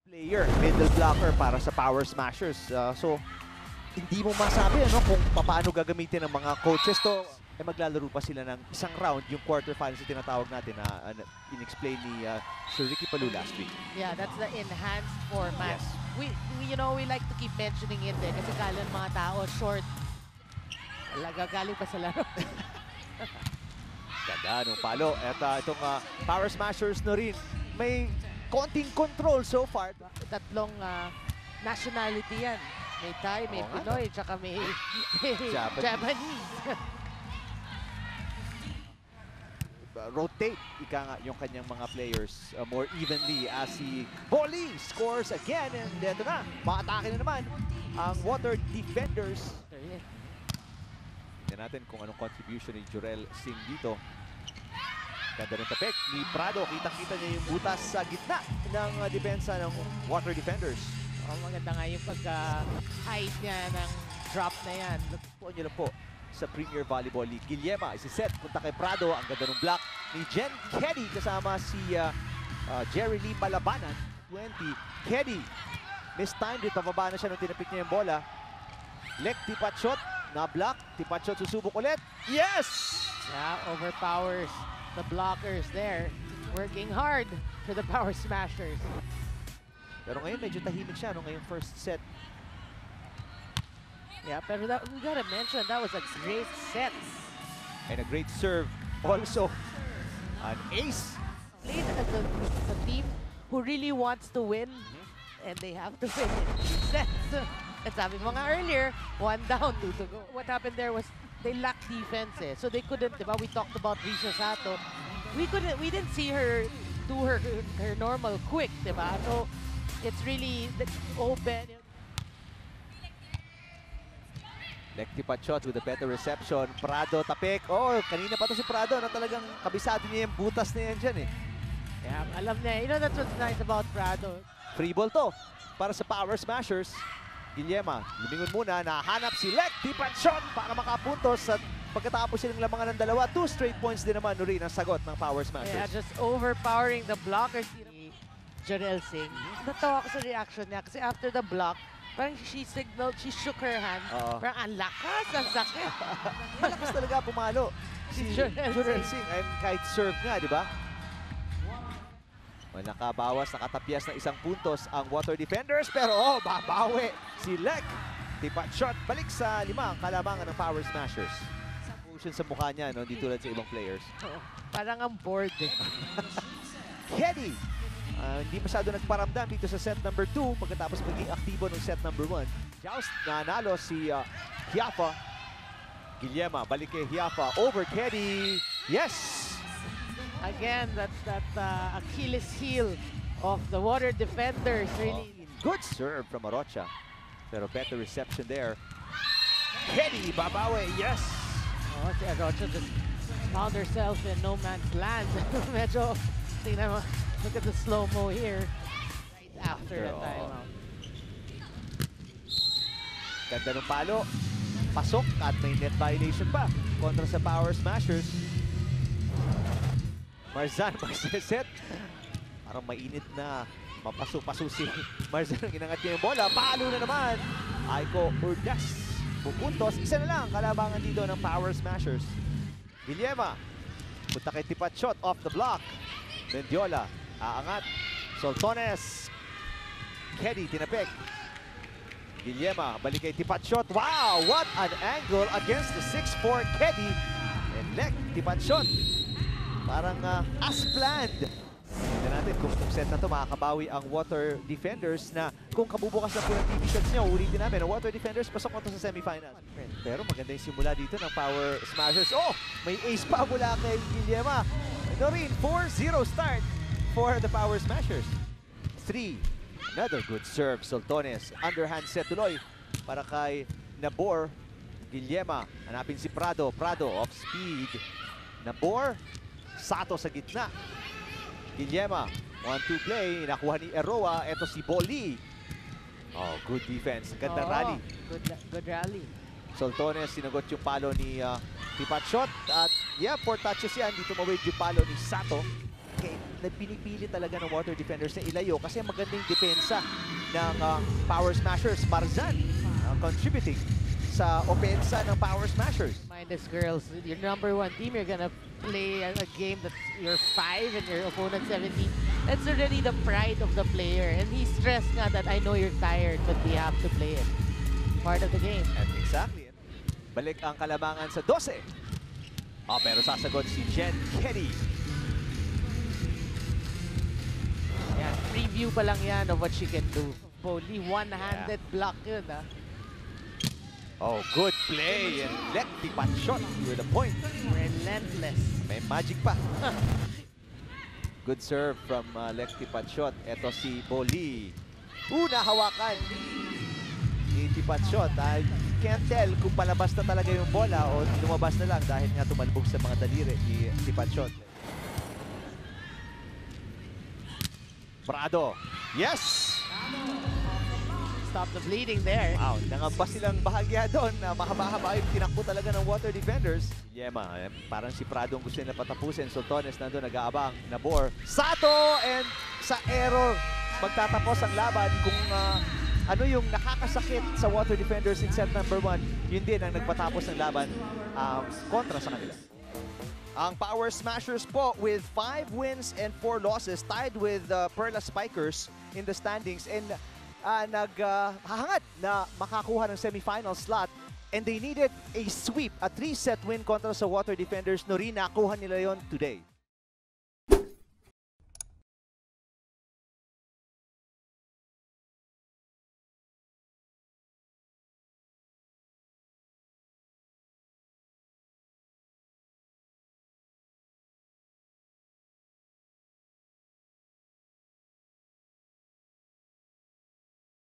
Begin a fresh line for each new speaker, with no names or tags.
player, middle blocker para sa Power Smashers. So, hindi mo masabi kung paano gagamitin ng mga coaches to. Maglalaro pa sila ng isang round, yung quarterfinals na tinatawag natin na in-explain ni Sir Ricky Palou last week.
Yeah, that's the enhanced format.
Yes.
We like to keep mentioning it kasi kala ng mga tao short. Gagaling pa sa laro.
Ganda nung palo. At itong Power Smashers na rin, may konting control so far.
Tatlong nationality yan. May Thai, may Pinoy, tsaka may Japanese.
Rotate yung kanyang mga players more evenly as si Bolly scores again, and eto na, maatake na naman ang Water Defenders. Tingnan natin kung anong contribution ni Jurel Singh dito. Ganda ng tapik ni Prado, kitang-kita niya yung butas sa gitna ng depensa ng Water Defenders.
Maganda nga yung pagka-height niya ng drop na yan.
Po niyo lang po sa Premier Volleyball League. Guillema isiset, punta kay Prado. Ang ganda ng block ni Jen Keddy kasama si Jerry Lee Malabanan. 20. Keddy, mistimed it. Pababa na siya nung tinapik niya yung bola. Lek, tipat shot. Na-block. Tipat shot, susubok ulit. Yes!
Yeah, overpowers the blockers there. Working hard for the Power Smashers.
Pero ngayon medyo tahimik siya ngayong first set.
Yeah, pero we gotta mention that was a great set.
And a great serve. Also, an ace.
Played as a team who really wants to win, and they have to win in 3 sets. And sabi mo nga earlier, 1 down, 2 to go. What happened there was they lacked defense, so they couldn't, diba? We talked about Risha Sato. We didn't see her do her normal quick, diba? So it's really open.
Lekti Pachot with a better reception. Prado tapik. Oh, kanina pa to si Prado na talagang kabisado niya yung butas na yan dyan eh.
Yeah, alam niya. You know, that's what's nice about Prado.
Free ball to para sa Power Smashers. Guillema, lumingon muna. Nahanap si Lekti Pachot para makapuntos at pagkatapos silang lamangan ng dalawa, 2 straight points din naman rin ang sagot ng Power Smashers.
Yeah, just overpowering the blockers. Jarel Singh. Natawa ko sa reaction niya kasi after the block, parang she signaled, she shook her hand. Parang ang lakas, ang sakit.
Malakas talaga pumalo si Jurel Singh. And kahit serve nga, di ba? Nakabawas, nakatapyas ng isang puntos ang Water Defenders. Pero babawi si Lek. Tipat shot, balik sa 5 ang kalamangan ng Power Smashers. Motion sa mukha niya, hindi tulad sa ibang players.
Parang ang bored eh.
Keddy! Hindi masyado nagparamdam dito sa set number 2 pagkatapos maging aktibo ng set number 1. Joust, nanalo si Hiafa. Guillema, balik kay Hiafa. Over Keddy. Yes!
Again, that's that Achilles heel of the Water Defenders. Really.
Good serve from Arocha. Pero better reception there. Keddy, babawi. Yes!
Oh, si Arocha just found herself in no man's land. Medyo, tingnan mo. Look at the slow-mo here. Right after the timeout.
Ganda ng palo. Pasok at may net violation pa kontra sa Power Smashers. Marzan magsiset. Parang mainit na. Mapaso-paso si Marzan ang inangat niya yung bola. Palo na naman. Aiko Urdas. Pupuntos. Isa na lang kalabangan dito ng Power Smashers. Guillema. Punta kay tipat shot off the block. Mendiola. Aangat. Soltones. Keddy, tinapik. Guillema, balik kay tipat shot. Wow! What an angle against the 6'4 Keddy. And Lek, tipat shot. Parang as planned. Tignan natin kung set na to makakabawi ang Water Defenders na kung kabubukas na po ng TV shots nyo, ulitin namin. Ang Water Defenders pasok na to sa semifinals. Pero maganda yung simula dito ng Power Smashers. Oh! May ace pa mula kay Guillema. Ito rin, 4-0 start for the Power Smashers. 3. Another good serve. Soltones. Underhand set tuloy para kay Nabor. Guillema. Hanapin si Prado. Prado off speed. Nabor. Sato sa gitna. Guillema. 1-2 play. Nakuha ni Eroa. Ito si Bolly. Oh, good defense. Ganda rally.
Good rally.
Soltones, sinagot yung palo ni Tipat shot. At yeah, 4 touches yan. Dito mawid yung palo ni Sato. na pinipili talaga ng Water Defenders na ilayo kasi magandang depensa ng Power Smashers. Marzan contributing sa opensa ng Power Smashers.
Mindless girls, your number 1 team, you're gonna play a game that you're 5 and your opponent 17. That's already the pride of the player. And he stressed nga that I know you're tired, but we have to play it. Part of the game.
And exactly. Balik ang kalamangan sa 12. Pero sasagot si Jen Kenny.
Yan, preview pa lang yan of what she can do. Only one-handed block yun, ah.
Oh, good play. And lefty pat shot with a point.
Relentless.
May magic pa. Good serve from lefty pat shot. Ito si Boli. Hawakan ni Tipat shot. I can't tell kung palabas na talaga yung bola o lumabas na lang dahil nga tumalbog sa mga daliri ni Tipat shot. Prado. Yes!
Stop the bleeding there.
Wow, nangamba silang bahagya doon na mahaba-haba yung tinakbo talaga ng Water Defenders. Yema, parang si Prado ang gusto nila patapusin. Sultones nandun nag-aabang. Nabor. Sato and sa error. Magtatapos ang laban kung ano yung nakakasakit sa Water Defenders in set number 1. Yun din ang nagpatapos ng laban kontra sa kanila. Ang Power Smashers po with 5 wins and 4 losses tied with Perla Spikers in the standings and naghahangad na makakuha ng semifinal slot and they needed a sweep, a 3-set win kontra sa Water Defenders. No rin nakuha nila yon today.